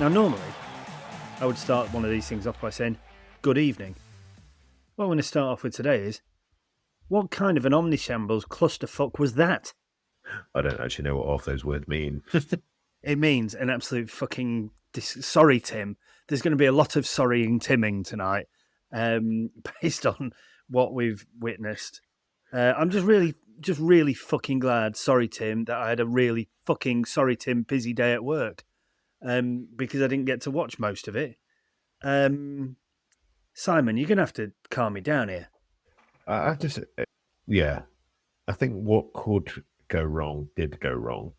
Now, normally, I would start one of these things off by saying, good evening. What I'm going to start off with today is, what kind of an omnishambles clusterfuck was that? I don't actually know what half those words mean. It means an absolute fucking... Sorry, Tim. There's going to be a lot of sorrying Timming tonight, based on what we've witnessed. I'm just really fucking glad, sorry, Tim, that I had a really fucking, sorry, Tim, busy day at work, because I didn't get to watch most of it. Simon, you're going to have to calm me down here. I think what could go wrong did go wrong.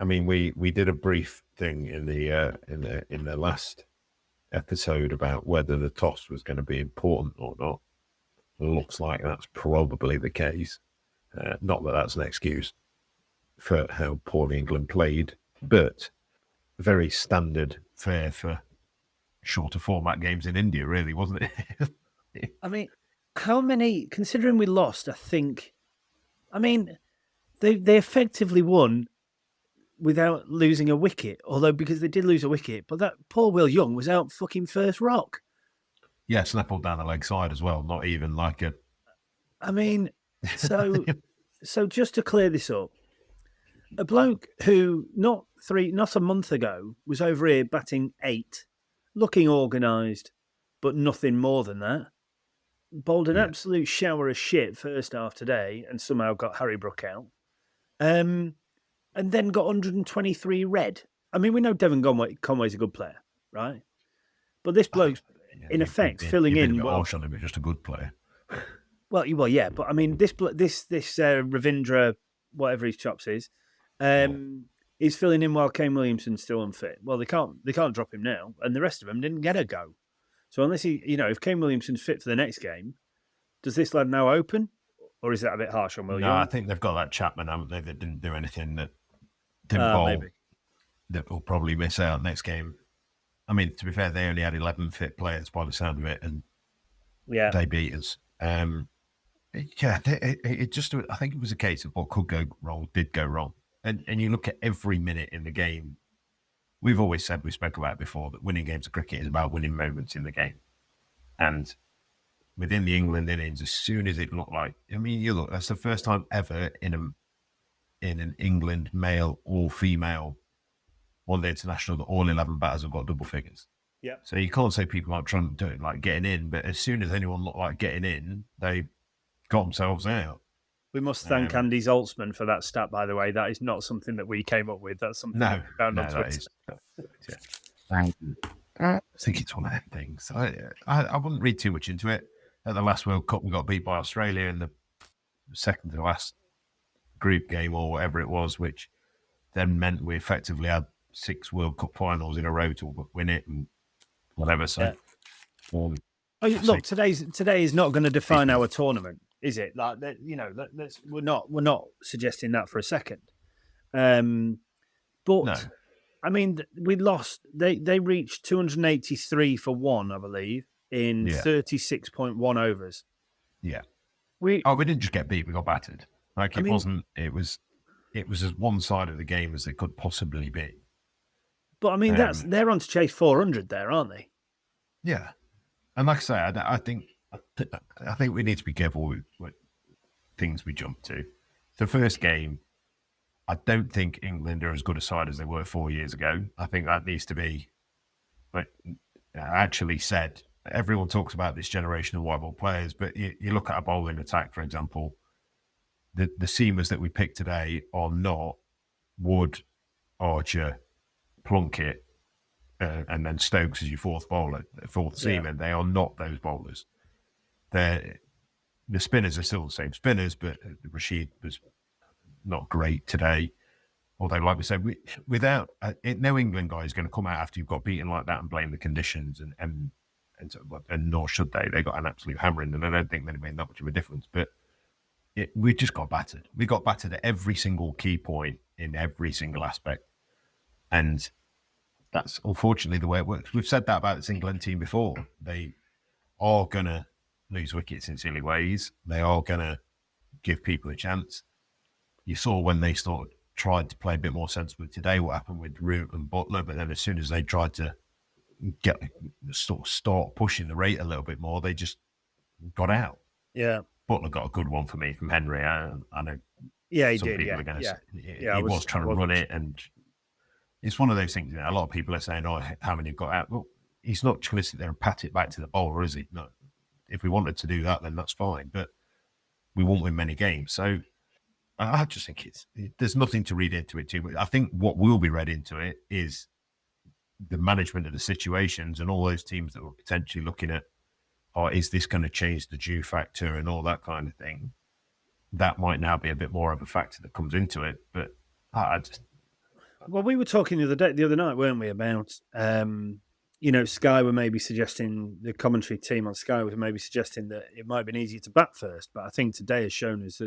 I mean, we did a brief thing in the last episode about whether the toss was going to be important or not. It looks like that's probably the case. Not that that's an excuse for how poorly England played, but very standard fare for shorter format games in India, really, wasn't it? I mean, how many, considering we lost, they effectively won without losing a wicket, although because they did lose a wicket, but that poor Will Young was out fucking first rock. Yeah, snaffled down the leg side as well, not even like a... I mean, so just to clear this up, a bloke who not a month ago was over here batting 8, looking organised, but nothing more than that, bowled an absolute shower of shit first half today and somehow got Harry Brook out. And then got 123 red. I mean, we know Devon Conway's a good player, right? But this bloke's, in effect, filling in. Well, on him, just a good player. Well, yeah, but I mean, this Ravindra, whatever his chops is filling in while Kane Williamson's still unfit. Well, they can't drop him now, and the rest of them didn't get a go. So unless if Kane Williamson's fit for the next game, does this lad now open, or is that a bit harsh on Will Young? No, I think they've got that Chapman, haven't they? That didn't do anything, that didn't bowl. Maybe. That will probably miss out next game. I mean, to be fair, they only had 11 fit players by the sound of it, and they beat us. It just, I think it was a case of what could go wrong did go wrong. And you look at every minute in the game. We've always said, we spoke about it before, that winning games of cricket is about winning moments in the game. And within the England innings, as soon as it looked like, I mean, you look, that's the first time ever in an England male or female one-day international that all 11 batters have got double figures. Yeah. So you can't say people aren't trying to do it, like getting in, but as soon as anyone looked like getting in, they got themselves out. We must thank Andy Zoltzman for that stat, by the way. That is not something that we came up with. That's something we found on Twitter. I think it's one of them things. I wouldn't read too much into it. At the last World Cup, we got beat by Australia in the second to last group game or whatever it was, which then meant we effectively had 6 World Cup finals in a row to win it and whatever. So, look, today is not going to define our tournament, is it? Like, we're not suggesting that for a second. But no. I mean, we lost. They reached 283 for 1, I believe, in 36.1 overs. Yeah. We didn't just get beat; we got battered. Like it was as one side of the game as it could possibly be. But I mean, they're on to chase 400 there, aren't they? Yeah, and like I say, I think we need to be careful with what things we jump to. The first game, I don't think England are as good a side as they were 4 years ago. I think that needs to be actually said. Everyone talks about this generation of white ball players, but you look at a bowling attack, for example, the seamers that we picked today are not Wood, Archer, Plunkett, and then Stokes as your fourth seamer. They are not those bowlers. The spinners are still the same spinners, but Rashid was not great today. Although, like we said, without no England guy is going to come out after you've got beaten like that and blame the conditions, and nor should they. They got an absolute hammering, and I don't think they made that much of a difference. But we just got battered. We got battered at every single key point in every single aspect, and that's unfortunately the way it works. We've said that about this England team before. They are going to lose wickets in silly ways. They are going to give people a chance. You saw when they started tried to play a bit more sensible today. What happened with Root and Butler, but then as soon as they tried to start pushing the rate a little bit more, they just got out. Yeah. Butler got a good one for me from Henry. I know. Yeah, he some did. people Yeah, are going to say yeah. he was trying to run it, and it's one of those things. A lot of people are saying, "Oh, how many got out?" Well, he's not trying to sit there and pat it back to the bowler, is he? No. If we wanted to do that, then that's fine. But we won't win many games. So I just think there's nothing to read into it too much. I think what will be read into it is the management of the situations and all those teams that were potentially looking at, oh, is this going to change the due factor and all that kind of thing? That might now be a bit more of a factor that comes into it. But I just... Well, we were talking the other night, weren't we, about Sky were maybe suggesting, the commentary team on Sky was maybe suggesting that it might have been easier to bat first, but I think today has shown us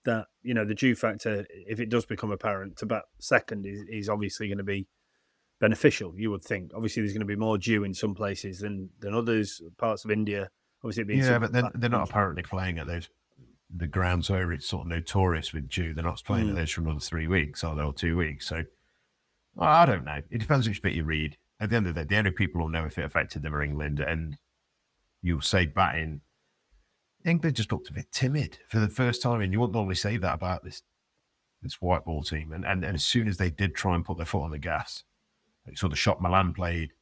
that the due factor, if it does become apparent, to bat second is obviously going to be beneficial. You would think. Obviously, there's going to be more dew in some places than others. Parts of India, obviously, being but then they're not apparently playing at the grounds where it's sort of notorious with dew. They're not playing at those for another 3 weeks, are they, or 2 weeks? So I don't know. It depends which bit you read. At the end of the day, the only people who know if it affected them are England, and you'll say batting. England just looked a bit timid for the first time, and you wouldn't normally say that about this white ball team. And as soon as they did try and put their foot on the gas, like sort of shot Milan played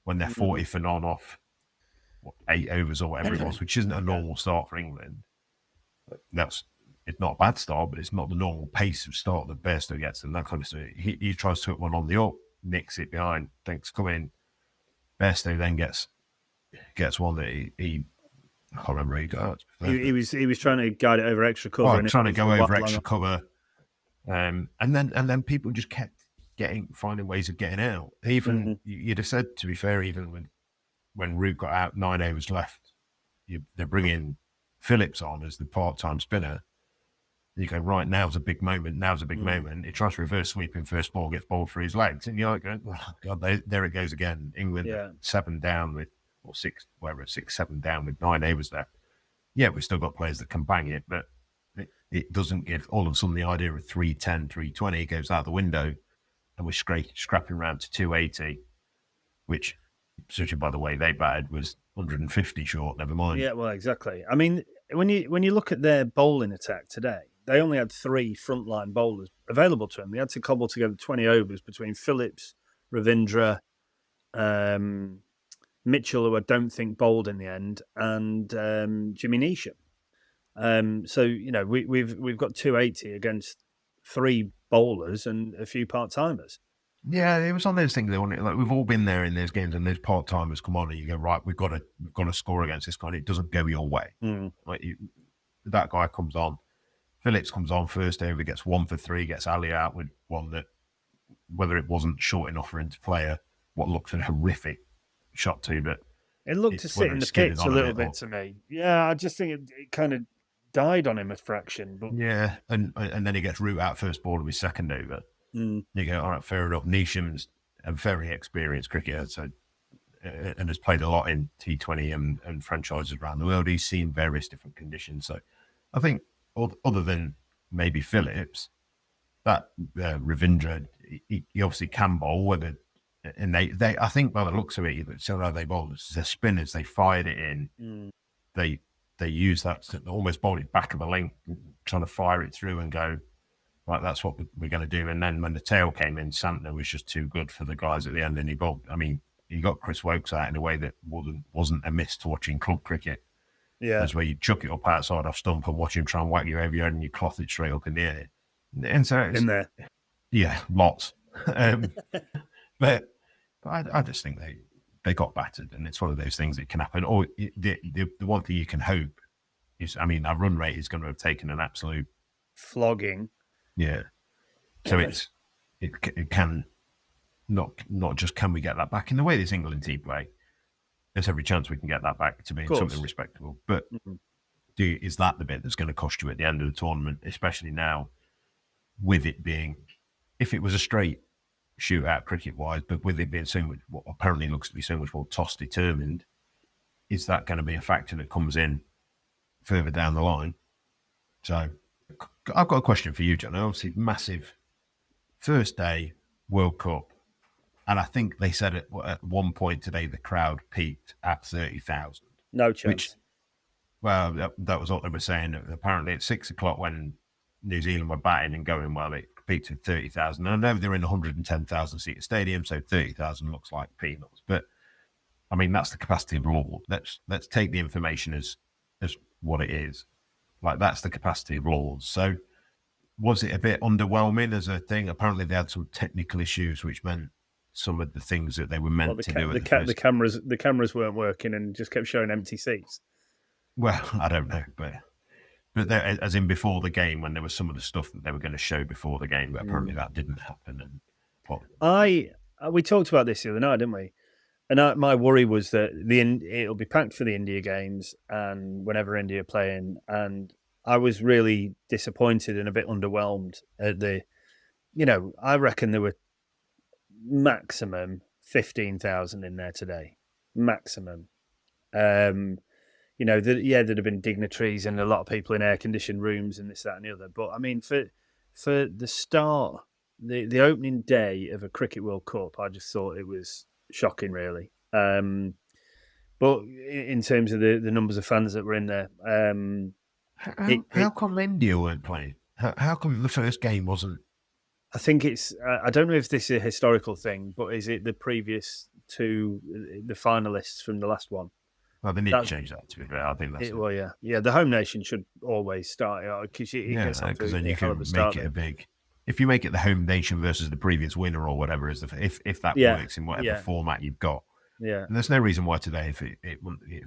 when they're 40 for none off 8 overs or whatever it was, which isn't a normal start for England. It's not a bad start, but it's not the normal pace of start that Bairstow gets and that kind of stuff. He tries to put one on the up, nicks it behind, thinks come in. Bairstow then gets one that he I can't remember how he got. He was trying to guide it over extra cover. Trying to go over extra cover, and then people just kept finding ways of getting out. Even you'd have said, to be fair, even when Root got out, 9 overs left, they're bringing Phillips on as the part-time spinner. You go, right, now's a big moment. He tries to reverse sweep in first ball, gets bowled for his legs, and you're like, oh God, there it goes again. England 7 down with, or 6, whatever, 6, 7 down with 9 overs left. Yeah, we've still got players that can bang it, but it doesn't give all of a sudden the idea of 310, 320 goes out the window, and we're scrapping around to 280, which, judging by the way they batted, was 150 short, never mind. Yeah, well, exactly. I mean, when you look at their bowling attack today, they only had 3 frontline bowlers available to them. They had to cobble together 20 overs between Phillips, Ravindra, Mitchell, who I don't think bowled in the end, and Jimmy Neesham. So we've got 280 against 3 bowlers and a few part timers. Yeah, it was on those things. Like we've all been there in those games, and those part timers come on, and you go, right, we've got to score against this guy. And it doesn't go your way. Like that guy comes on, Phillips comes on first over, gets 1 for 3, gets Ali out with one that, whether it wasn't short enough for him to play what looked a horrific shot to, but it looked to sit in the pits a little bit to me. Yeah, I just think it kind of died on him a fraction. But yeah, and then he gets Root out first ball of his second over. You go, all right, fair enough. Neesham's a very experienced cricketer, so and has played a lot in T20 and franchises around the world. He's seen various different conditions. So I think, other than maybe Phillips, that Ravindra, he obviously can bowl. And they I think by the looks of it, so how they bowl, the spinners, they fired it in. They use that to almost bowl it back of the length, trying to fire it through and go, right, that's what we're going to do. And then when the tail came in, Santner was just too good for the guys at the end, and he bowled. I mean, he got Chris Wokes out in a way that wasn't amiss to watching club cricket. Yeah, that's where you chuck it up outside off stump and watch him try and whack you over your head, and you cloth it straight up in the air. And so in there, yeah, lots. But I just think they got battered, and it's one of those things that can happen. Or the one thing you can hope is, I mean, our run rate is going to have taken an absolute flogging. Yeah, so it can not just can we get that back in the way this England team play. There's every chance we can get that back to being something respectable. But is that the bit that's going to cost you at the end of the tournament, especially now with it being, if it was a straight shootout cricket-wise, but with it being so much, what apparently looks to be so much more toss-determined, is that going to be a factor that comes in further down the line? So I've got a question for you, John. Obviously, massive first day World Cup, and I think they said at one point today the crowd peaked at 30,000. No chance. Which, well, that was what they were saying. Apparently, at 6 o'clock when New Zealand were batting and going well, it peaked at 30,000. I know they're in a 110,000 seat stadium, so 30,000 looks like peanuts. But I mean, that's the capacity of Lords. Let's take the information as what it is. Like, that's the capacity of Lords. So was it a bit underwhelming as a thing? Apparently, they had some technical issues, which meant some of the things that they were meant to do. The cameras weren't working and just kept showing empty seats. Well, I don't know, but as in before the game, when there was some of the stuff that they were going to show before the game, but apparently that didn't happen. And we talked about this the other night, didn't we? And my worry was that it'll be packed for the India games and whenever India are playing, and I was really disappointed and a bit underwhelmed at I reckon there were maximum 15,000 in there today, maximum. There'd have been dignitaries and a lot of people in air-conditioned rooms and this, that, and the other. But I mean, for the start, the opening day of a Cricket World Cup, I just thought it was shocking, really. But in terms of the numbers of fans that were in there, how come India weren't playing? How come the first game wasn't? I think it's. I don't know if this is a historical thing, but is it the previous to the finalists from the last one? Well, they need to change that, to be fair. I think that's it. Well, yeah. The home nation should always start because then you can make it a big. If you make it the home nation versus the previous winner or whatever, if that works in whatever format you've got, and there's no reason why today, if it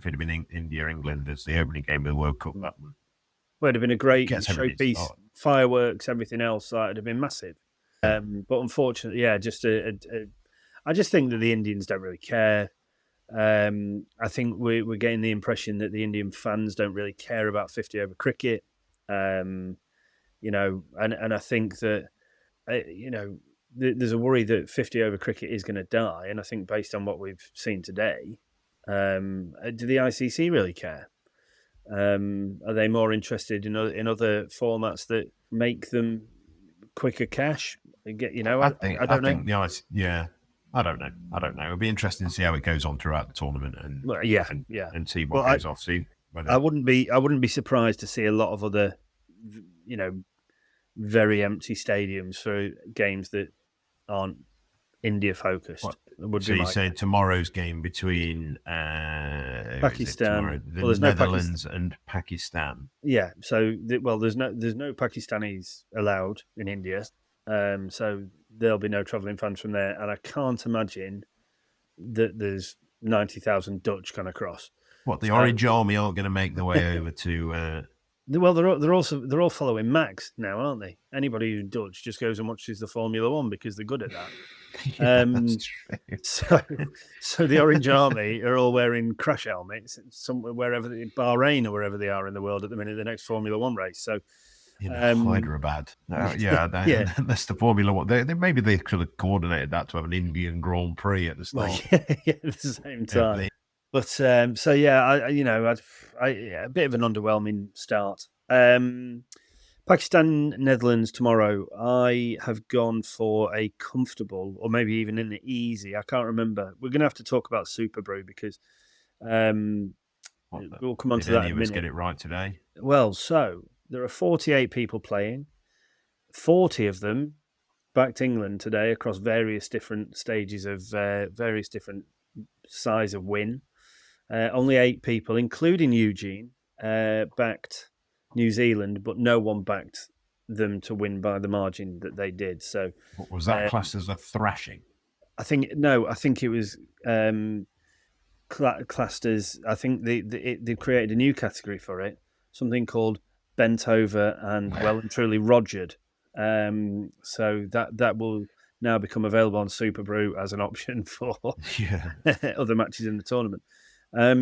had been India England as the opening game of the World Cup, that would have been a great showpiece, fireworks, everything else. That would have been massive. But unfortunately, I just think that the Indians don't really care. I think we're getting the impression that the Indian fans don't really care about 50 over cricket. And I think that there's a worry that 50 over cricket is going to die. And I think based on what we've seen today, do the ICC really care? Are they more interested in other formats that make them quicker cash? I don't know. I don't know. It'll be interesting to see how it goes on throughout the tournament and see what goes off. I wouldn't be surprised to see a lot of other, very empty stadiums for games that aren't India focused. So you say tomorrow's game between Pakistan, the Netherlands and Pakistan. Yeah. So there's no Pakistanis allowed in India. So there'll be no travelling fans from there, and I can't imagine that there's 90,000 Dutch going across. What, the Orange Army aren't going to make their way over to? Well, they're all following Max now, aren't they? Anybody who's Dutch just goes and watches the Formula One because they're good at that. That's true. So the Orange Army are all wearing crash helmets somewhere, Bahrain or wherever they are in the world at the minute, the next Formula One race. So. Hyderabad. That's the Formula One. Maybe they could have coordinated that to have an Indian Grand Prix at the start. At the same time. But a bit of an underwhelming start. Pakistan, Netherlands tomorrow. I have gone for a comfortable, or maybe even an easy. I can't remember. We're going to have to talk about Super Brew because we'll come on to that in a minute. Get it right today. Well, so. There are 48 people playing. 40 of them backed England today across various different stages of various different size of win. Only 8 people, including Eugene, backed New Zealand, but no one backed them to win by the margin that they did. So, what was that classed as a thrashing? I think it was classed as. I think they created a new category for it, something called bent over and well and truly rogered. So that will now become available on Super Brew as an option for other matches in the tournament. I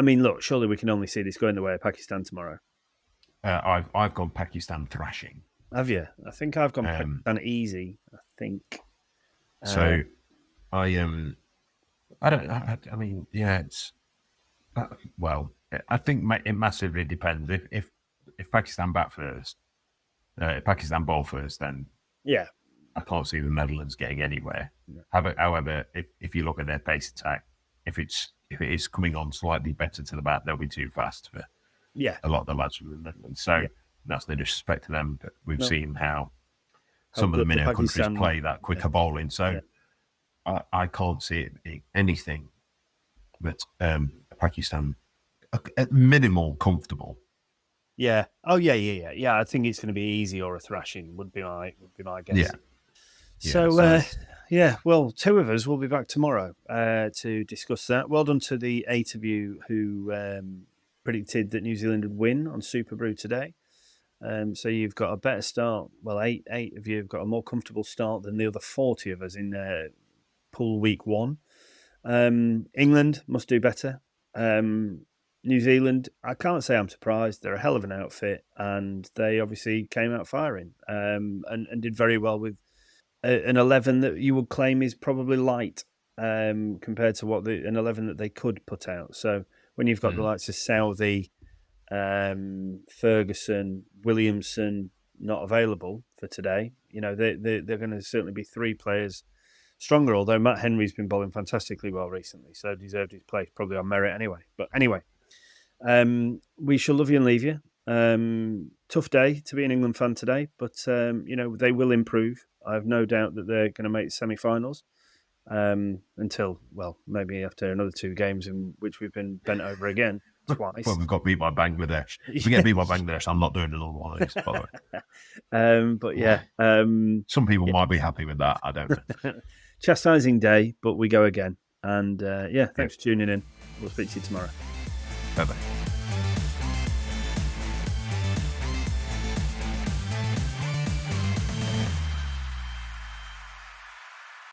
mean, look, surely we can only see this going the way of Pakistan tomorrow. I've gone Pakistan thrashing. Have you? I think I've gone Pakistan easy. I think. So, I don't. I mean, yeah, it's. Well, I think it massively depends. If Pakistan bat first, if Pakistan bowl first, then I can't see the Netherlands getting anywhere. However, if you look at their pace attack, if it is coming on slightly better to the back, they'll be too fast for a lot of the lads from the Netherlands. So that's no disrespect to them, but we've seen how some of the minnow countries play that quicker bowling. So I can't see it being anything but Pakistan at minimal comfortable. Yeah. Oh yeah. I think it's going to be easy or a thrashing would be my guess. Yeah. So well, two of us will be back tomorrow to discuss that. Well done to the 8 of you who predicted that New Zealand would win on Super Brew today. So you've got a better start. Well, eight of you have got a more comfortable start than the other 40 of us in pool week 1. England must do better. New Zealand, I can't say I'm surprised. They're a hell of an outfit, and they obviously came out firing and did very well with an 11 that you would claim is probably light compared to what an 11 that they could put out. So when you've got the likes of Southey, Ferguson, Williamson not available for today, they're going to certainly be 3 players stronger, although Matt Henry's been bowling fantastically well recently, so deserved his place probably on merit anyway. But anyway, we shall love you and leave you. Tough day to be an England fan today, but they will improve. I have no doubt that they're going to make semi-finals until, well, maybe after another 2 games in which we've been bent over again twice. Well, we've got beat by Bangladesh. If we get beat by Bangladesh, I'm not doing another one of these, by the way. But yeah. Some people might be happy with that. I don't know. Chastising day, but we go again. And thanks for tuning in. We'll speak to you tomorrow. Bye-bye.